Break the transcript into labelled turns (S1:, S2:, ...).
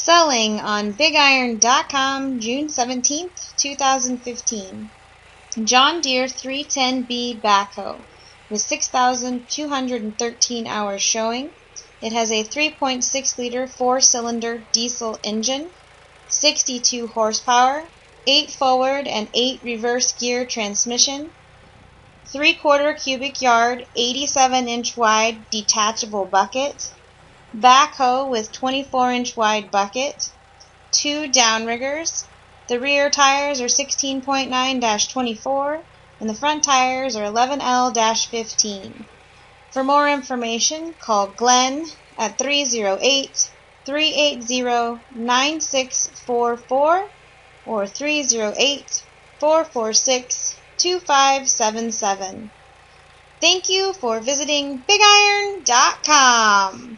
S1: Selling on BigIron.com, June 17th, 2015. John Deere 310 B Backhoe with 6,213 hours showing. It has a 3.6-liter 4-cylinder diesel engine, 62 horsepower, 8 forward and 8 reverse gear transmission, 3/4 cubic yard, 87-inch wide detachable bucket, backhoe with 24-inch wide bucket, 2 downriggers. The rear tires are 16.9-24 and the front tires are 11L-15. For more information, call Glenn at 308-380-9644 or 308-446-2577. Thank you for visiting BigIron.com.